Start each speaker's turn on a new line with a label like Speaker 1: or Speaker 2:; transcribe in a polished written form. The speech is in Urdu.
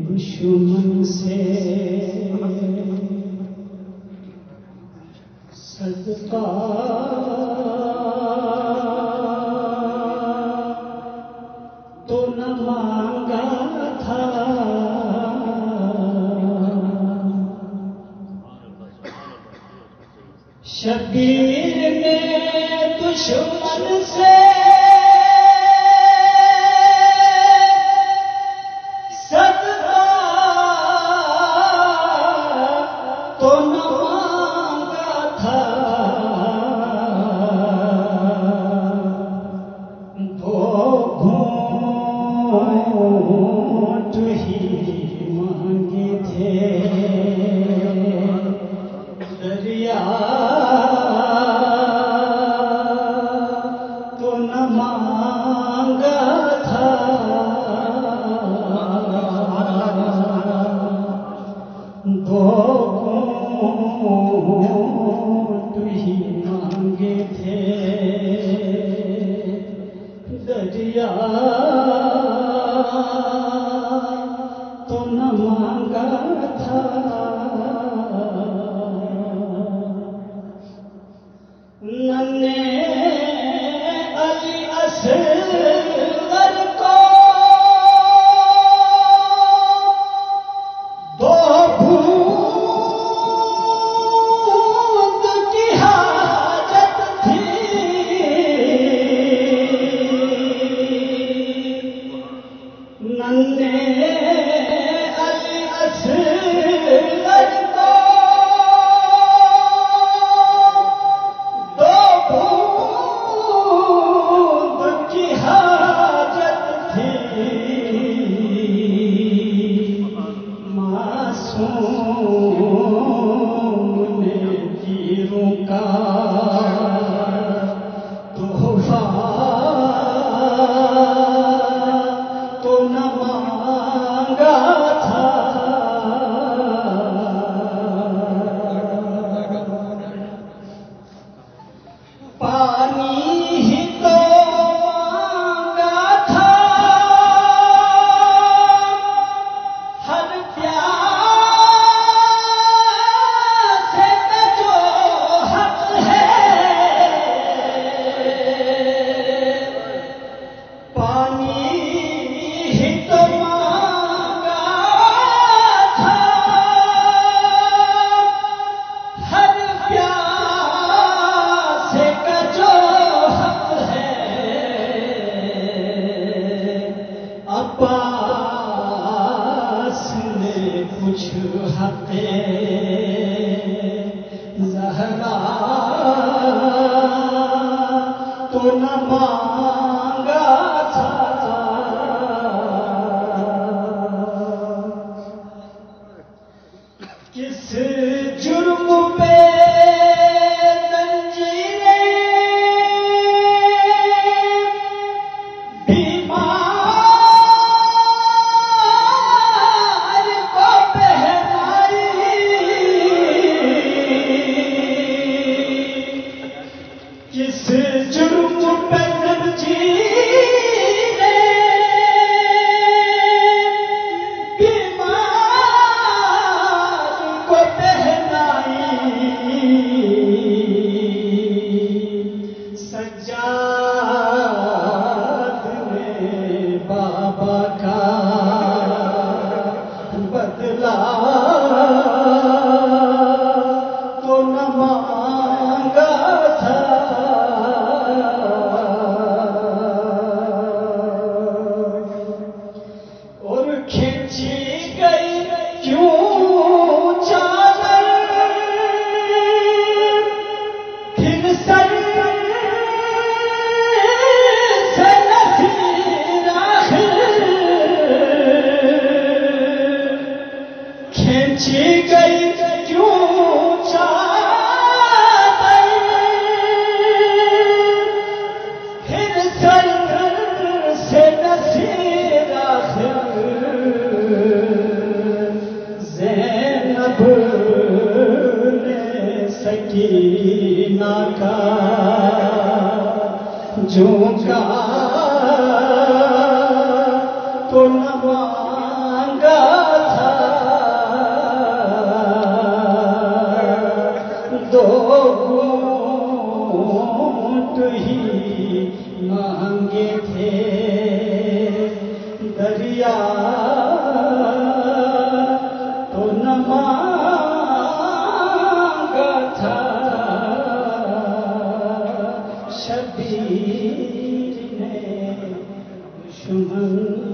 Speaker 1: دشمن سے صدقہ تو نہ مانگا تھا، شبیر نے دشمن سے صدقہ تو نہ مانگا تھا، دو گھونٹ ہی مانگے تھے، دریا تو نہ مانگا تھا، دو گھونٹ ہی مانگے تھے، دریا تو نہ مانگا تھا، ننھے علی اصغر کو دو بوند کی حاجت تھی، ننھے علی اصغر کو دو بوند کی حاجت تھی، معصوم نے تیروں کا تحفہ تو نہ مانگا تھا، پانی ہی تو مانگا تھا، ہر پیاسے کا جو حق ہے، پانی ہی تو مانگا تھا، ہر پیاسے کا جو حق ہے، عباس نے کچھ حق زہرا تو نہ مانگا تھا، کس جرم پہ زنجیریں بیمار کو پہنائی، کس جرم پہ زنجیریں جھوکا تو نہ مانگا تھا، دو گھونٹ ہی مانگے تھے، دریا تو نہ مانگا تھا، شبیر نے دشمن